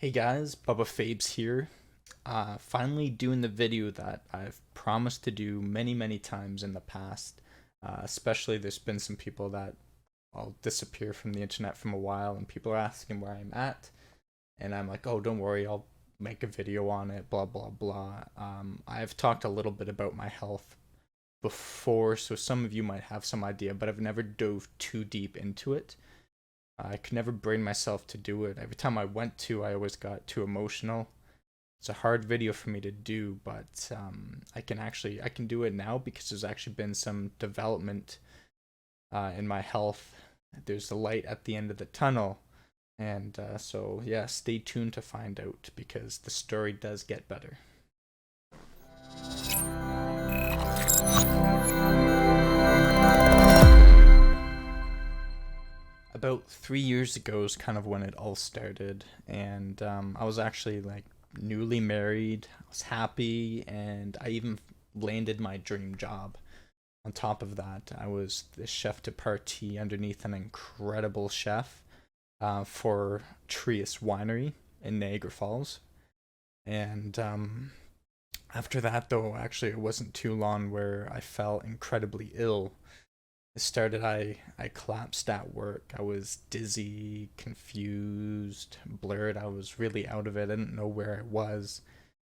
Hey guys, Bubba Fabes here. Finally doing the video that I've promised to do many times in the past. Especially there's been some people that I'll disappear from the internet from a while and people are asking where I'm at. And I'm like, oh, don't worry, I'll make a video on it, blah, blah, blah. I've talked a little bit about my health before, so some of you might have some idea, but I've never dove too deep into it. I could never bring myself to do it. Every time I went to, I always got too emotional. It's a hard video for me to do, but I can do it now because there's actually been some development in my health. There's a light at the end of the tunnel, and so yeah, stay tuned to find out because the story does get better. About 3 years ago is kind of when it all started, and I was actually like newly married. I was happy, and I even landed my dream job. On top of that, I was the chef de partie underneath an incredible chef for Trius Winery in Niagara Falls. And after that, though, actually, it wasn't too long where I fell incredibly ill. I collapsed at work. I was dizzy, confused, blurred. I was really out of it. I didn't know where I was.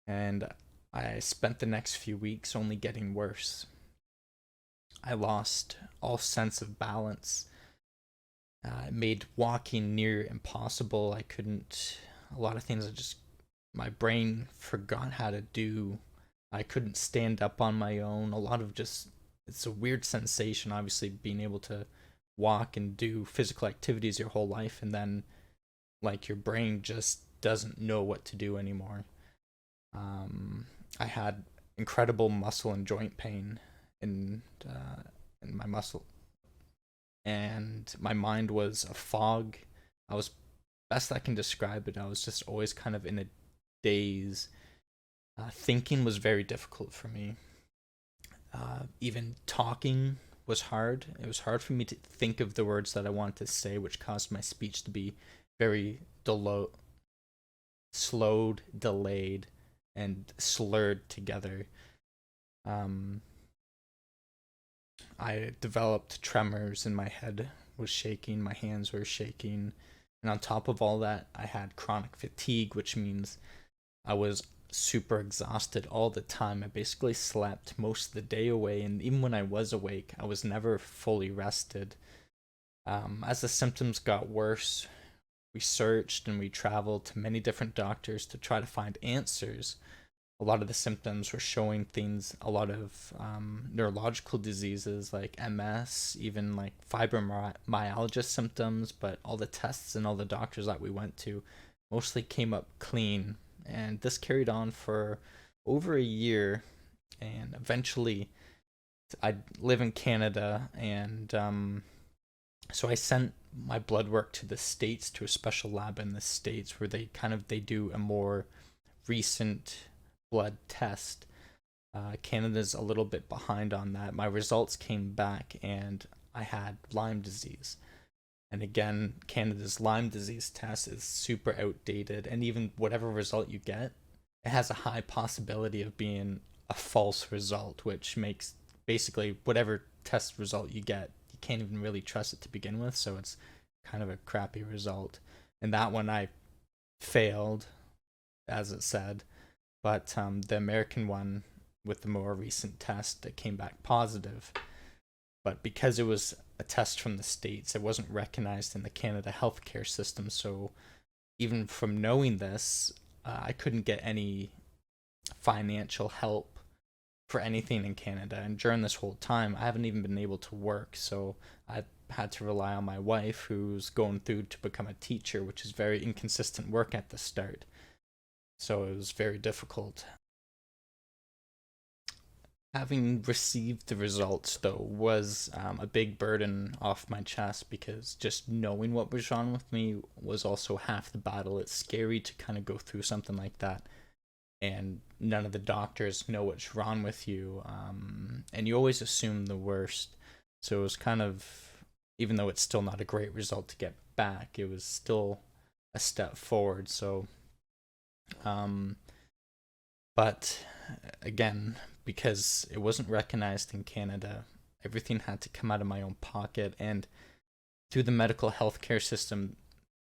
And I spent the next few weeks only getting worse. I lost all sense of balance. It made walking near impossible. I couldn't, a lot of things my brain forgot how to do. I couldn't stand up on my own. It's a weird sensation, obviously, being able to walk and do physical activities your whole life, and then, like, your brain just doesn't know what to do anymore. I had incredible muscle and joint pain in, in my muscle, and my mind was a fog. I was, best I can describe it, I was just always kind of in a daze. Thinking was very difficult for me. Even talking was hard. It was hard for me to think of the words that I wanted to say, which caused my speech to be very slowed, delayed, and slurred together. Um, I developed tremors, and my head was shaking, my hands were shaking, and on top of all that, I had chronic fatigue, which means I was super exhausted all the time. I basically slept most of the day away, and even when I was awake, I was never fully rested. As the symptoms got worse, we searched and we traveled to many different doctors to try to find answers. A lot of the symptoms were showing things, a lot of neurological diseases like MS, even like fibromyalgia symptoms, but all the tests and all the doctors that we went to mostly came up clean. And this carried on for over a year, and eventually I live in Canada, and so I sent my blood work to the States, to a special lab in the States where they do a more recent blood test. Canada's a little bit behind on that. My results came back and I had Lyme disease. And again, Canada's Lyme disease test is super outdated, and even whatever result you get, it has a high possibility of being a false result, which makes basically whatever test result you get, you can't even really trust it to begin with, so it's kind of a crappy result. And that one I failed, as it said, but the American one with the more recent test, it came back positive. But because it was a test from the States, it wasn't recognized in the Canada healthcare system. So even from knowing this, I couldn't get any financial help for anything in Canada. And during this whole time, I haven't even been able to work. So I had to rely on my wife, who's going through to become a teacher, which is very inconsistent work at the start. So it was very difficult. Having received the results, though, was a big burden off my chest because just knowing what was wrong with me was also half the battle. It's scary to kind of go through something like that, and none of the doctors know what's wrong with you, and you always assume the worst. So it was kind of, even though it's still not a great result to get back, it was still a step forward. So Um, but again, because it wasn't recognized in Canada, everything had to come out of my own pocket. And through the medical healthcare system,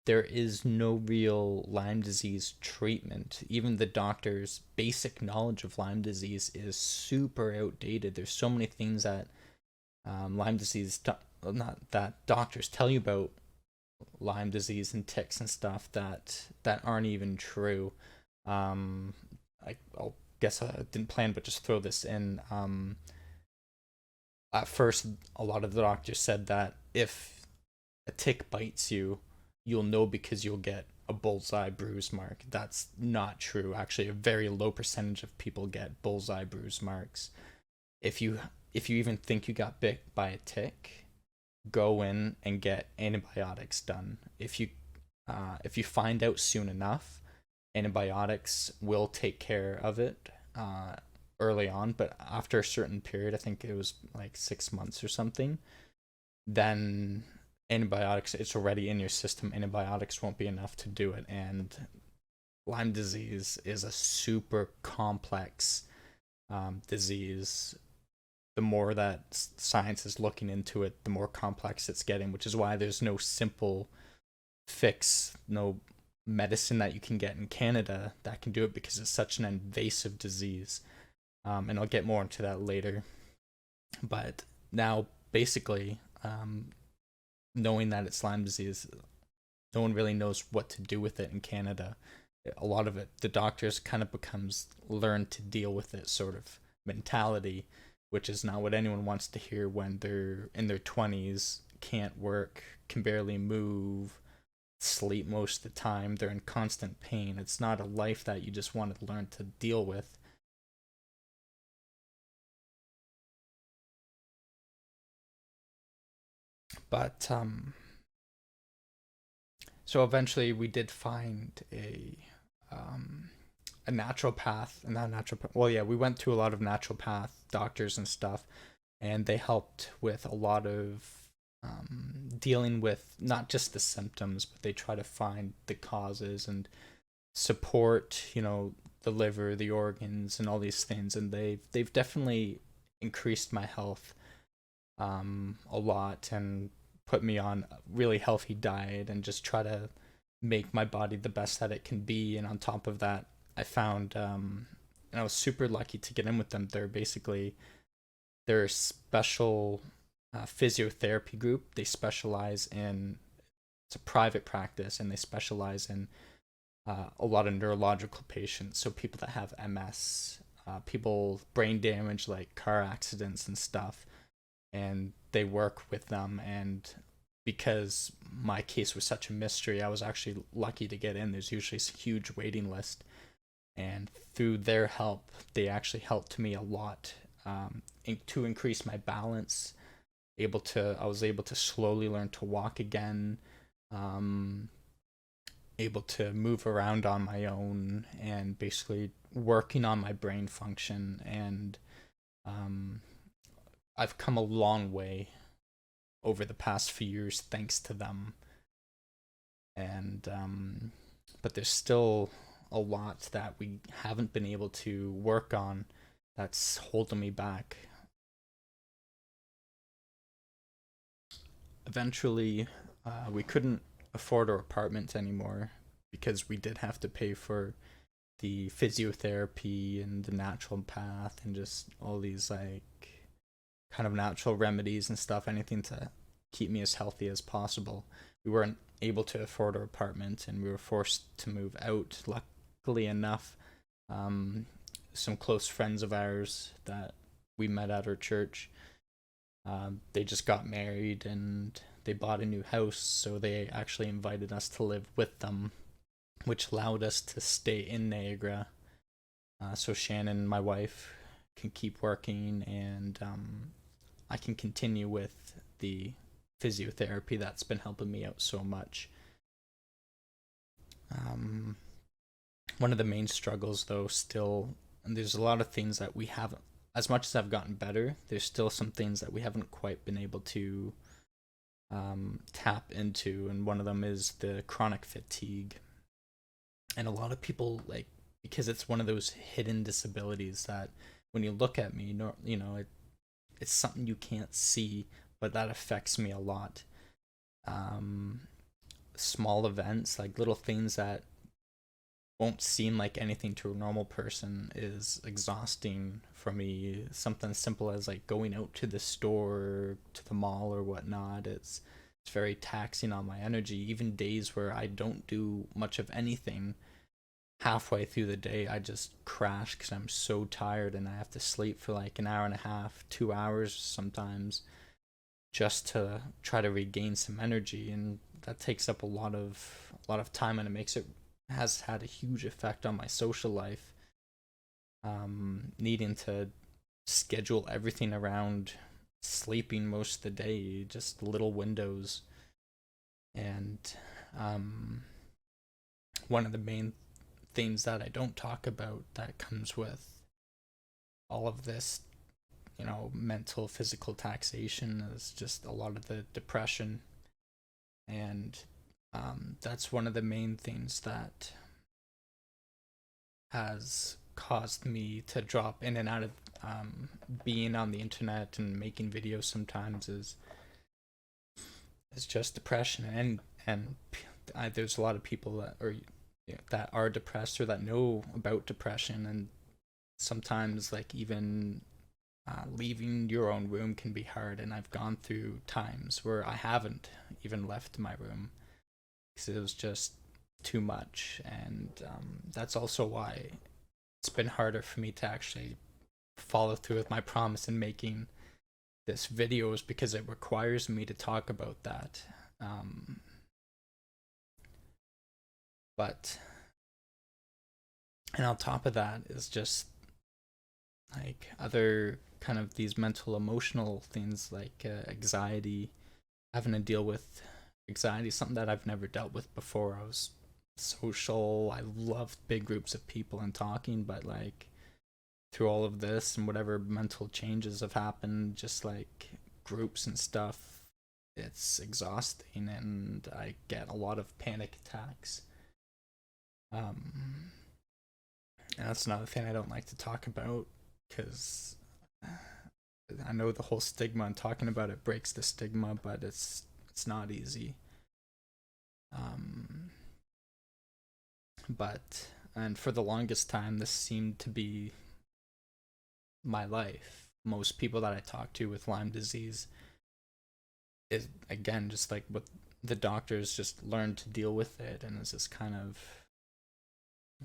there is no real Lyme disease treatment. Even the doctor's basic knowledge of Lyme disease is super outdated. There's so many things that Lyme disease, not that doctors tell you about Lyme disease and ticks and stuff that aren't even true. Um, I'll guess I didn't plan, but just throw this in. At first, a lot of the doctors said that if a tick bites you, you'll know because you'll get a bullseye bruise mark. That's not true. Actually, a very low percentage of people get bullseye bruise marks. If you if you even think you got bit by a tick, go in and get antibiotics done. If you find out soon enough, antibiotics will take care of it early on. But after a certain period, I think it was like 6 months or something, then antibiotics, it's already in your system. Antibiotics won't be enough to do it. And Lyme disease is a super complex disease. The more that science is looking into it, the more complex it's getting, which is why there's no simple fix, no medicine that you can get in Canada that can do it, because it's such an invasive disease. And I'll get more into that later. But now, basically, knowing that it's Lyme disease, no one really knows what to do with it in Canada. A lot of it, the doctors kind of becomes learn to deal with it sort of mentality, which is not what anyone wants to hear when they're in their 20s, can't work, can barely move, sleep most of the time, they're in constant pain. It's not a life that you just want to learn to deal with. But so eventually we did find um a naturopath, and not naturopath. Well, yeah, we went to a lot of naturopath doctors and stuff, and they helped with a lot of dealing with not just the symptoms, but they try to find the causes and support, the liver, the organs, and all these things. And they've definitely increased my health a lot, and put me on a really healthy diet and just try to make my body the best that it can be. And on top of that, I found, and I was super lucky to get in with them. They're a special physiotherapy group. They specialize in, it's a private practice, and they specialize in a lot of neurological patients. So people that have MS, people brain damage like car accidents and stuff, and they work with them. And because my case was such a mystery, I was actually lucky to get in. There's usually a huge waiting list, and through their help, they actually helped me a lot, to increase my balance. I was able to slowly learn to walk again, um, able to move around on my own, and basically working on my brain function. And um, I've come a long way over the past few years thanks to them. And but there's still a lot that we haven't been able to work on that's holding me back. Eventually, we couldn't afford our apartment anymore, because we did have to pay for the physiotherapy and the natural path and just all these like kind of natural remedies and stuff, anything to keep me as healthy as possible. We weren't able to afford our apartment, and we were forced to move out. Luckily enough, um, some close friends of ours that we met at our church, they just got married and they bought a new house, so they actually invited us to live with them, which allowed us to stay in Niagara. So Shannon, my wife, can keep working, and I can continue with the physiotherapy that's been helping me out so much. Um, One of the main struggles, though, still, and there's a lot of things that we haven't, as much as I've gotten better, there's still some things that we haven't quite been able to tap into, and one of them is the chronic fatigue. And a lot of people like because it's one of those hidden disabilities that when you look at me, it's something you can't see, but that affects me a lot. Um, Small events, like little things that won't seem like anything to a normal person, is exhausting for me. Something simple as like going out to the store, to the mall or whatnot. It's very taxing on my energy. Even days where I don't do much of anything, halfway through the day I just crash because I'm so tired and I have to sleep for like an hour and a half, 2 hours sometimes, just to try to regain some energy, and that takes up a lot of time, and it makes it has had a huge effect on my social life. Needing to schedule everything around sleeping most of the day, just little windows. And um, one of the main things that I don't talk about that comes with all of this, mental, physical taxation, is just a lot of the depression. And that's one of the main things that has caused me to drop in and out of being on the internet and making videos sometimes, is just depression. And there's a lot of people that are depressed or that know about depression, and sometimes like even leaving your own room can be hard, and I've gone through times where I haven't even left my room because it was just too much. And that's also why it's been harder for me to actually follow through with my promise in making this videos, because it requires me to talk about that. But and on top of that is just like other kind of these mental emotional things, like anxiety. Having to deal with anxiety, something that I've never dealt with before. I was social, I loved big groups of people and talking, but like through all of this and whatever mental changes have happened, just like groups and stuff, it's exhausting, and I get a lot of panic attacks. um and that's another thing I don't like to talk about, because I know the whole stigma and talking about it breaks the stigma, but it's not easy. Um, but and for the longest time, this seemed to be my life. Most people that I talk to with Lyme disease is, again, just like what the doctors, just learned to deal with it, and it's just kind of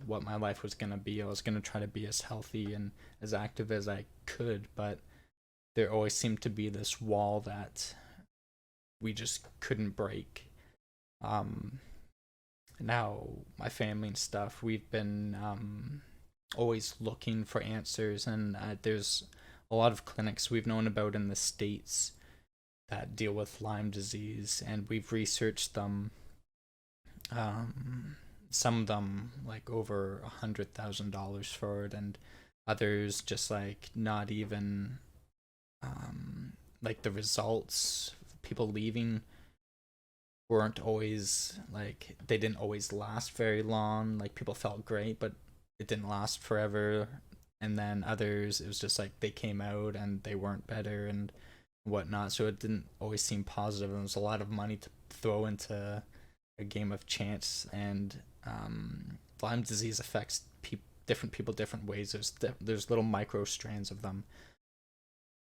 what my life was gonna be. I was gonna try to be as healthy and as active as I could, but there always seemed to be this wall that we just couldn't break. Um, Now, my family and stuff, we've been always looking for answers, and there's a lot of clinics we've known about in the States that deal with Lyme disease, and we've researched them. Um, some of them like over $100,000 for it, and others just like not even like the results. People leaving weren't always like, they didn't always last very long. Like people felt great, but it didn't last forever. And then others, it was just like they came out and they weren't better and whatnot. So it didn't always seem positive. And there was a lot of money to throw into a game of chance. And Lyme disease affects different people different ways. There's little micro strands of them,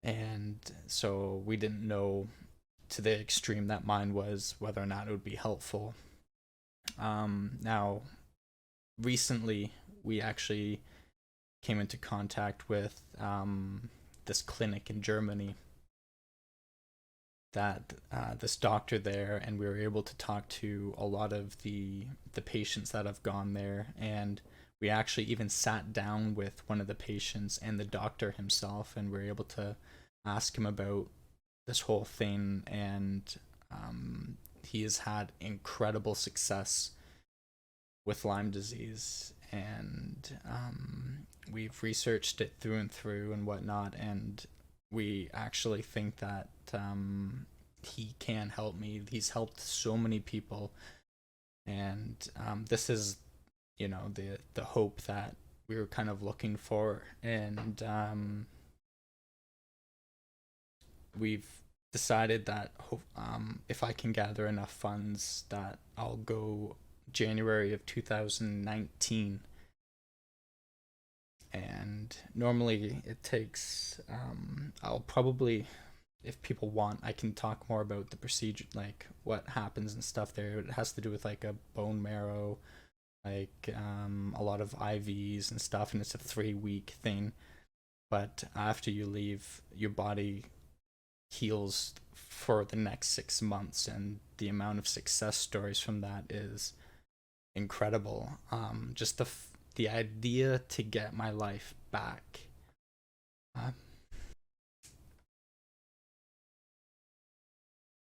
and so we didn't know to the extreme that mine was whether or not it would be helpful. Now, recently, we actually came into contact with this clinic in Germany, that this doctor there, and we were able to talk to a lot of the patients that have gone there, and we actually even sat down with one of the patients and the doctor himself, and we were able to ask him about this whole thing. And he has had incredible success with Lyme disease, and we've researched it through and through and whatnot, and we actually think that he can help me. He's helped so many people, and this is, the hope that we were kind of looking for. And we've decided that if I can gather enough funds, that I'll go January of 2019. And normally it takes I'll probably, if people want, I can talk more about the procedure, like what happens and stuff there. It has to do with like a bone marrow, like a lot of IVs and stuff, and it's a 3-week thing. But after you leave, your body heals for the next 6 months, and the amount of success stories from that is incredible. Just the idea to get my life back. Uh,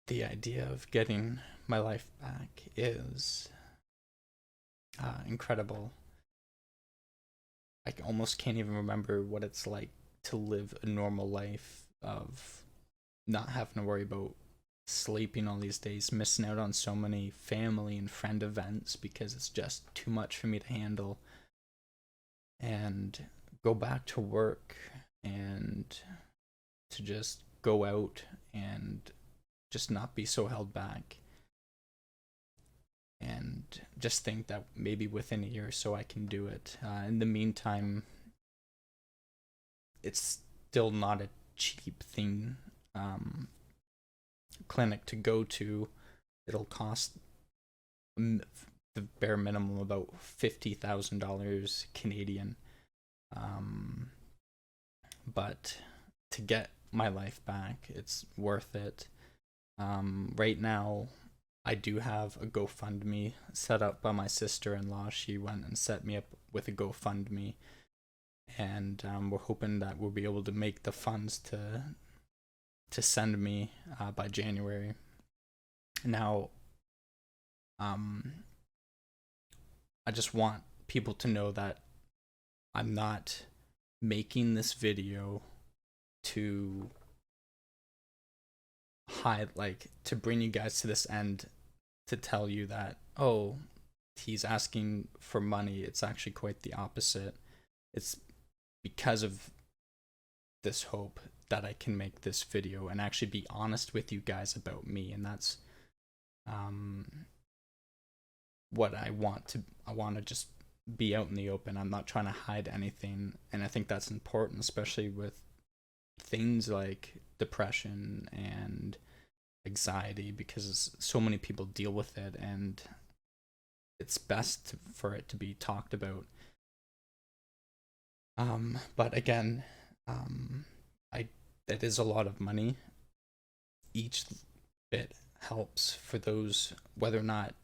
the idea of getting my life back is incredible. I almost can't even remember what it's like to live a normal life of not having to worry about sleeping all these days, missing out on so many family and friend events because it's just too much for me to handle, and go back to work and to just go out and just not be so held back, and just think that maybe within a year or so I can do it. In the meantime, it's still not a cheap thing, clinic to go to. It'll cost the bare minimum about $50,000 Canadian. But to get my life back, it's worth it. Right now, I do have a GoFundMe set up by my sister-in-law. She went and set me up with a GoFundMe, and we're hoping that we'll be able to make the funds to send me by January. Now, I just want people to know that I'm not making this video to hide, like, to bring you guys to this end to tell you that, oh, he's asking for money. It's actually quite the opposite. It's because of this hope that I can make this video and actually be honest with you guys about me, and that's what I want to just be out in the open. I'm not trying to hide anything, and I think that's important, especially with things like depression and anxiety, because so many people deal with it, and it's best for it to be talked about. But again, it is a lot of money. Each bit helps. For those, whether or not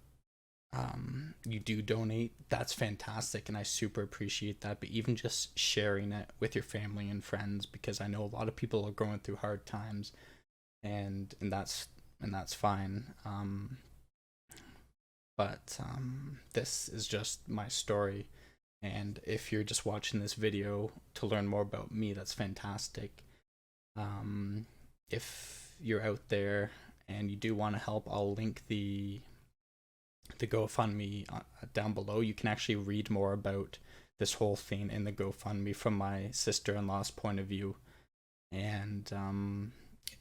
you do donate, that's fantastic, and I super appreciate that. But even just sharing it with your family and friends, because I know a lot of people are going through hard times, and that's fine. But this is just my story, and if you're just watching this video to learn more about me, that's fantastic. If you're out there and you do want to help, I'll link the GoFundMe down below. You can actually read more about this whole thing in the GoFundMe from my sister-in-law's point of view. And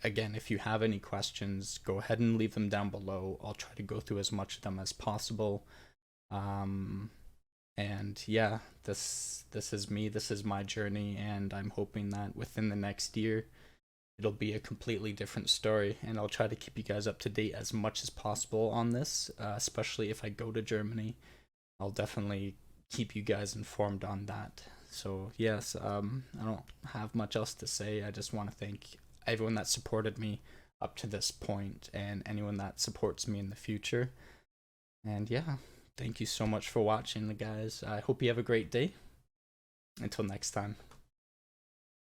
again, if you have any questions, go ahead and leave them down below. I'll try to go through as much of them as possible. And yeah, this is me. This is my journey, and I'm hoping that within the next year, it'll be a completely different story, and I'll try to keep you guys up to date as much as possible on this, especially if I go to Germany. I'll definitely keep you guys informed on that. So yes, I don't have much else to say. I just want to thank everyone that supported me up to this point, and anyone that supports me in the future. And yeah, thank you so much for watching, guys. I hope you have a great day. Until next time.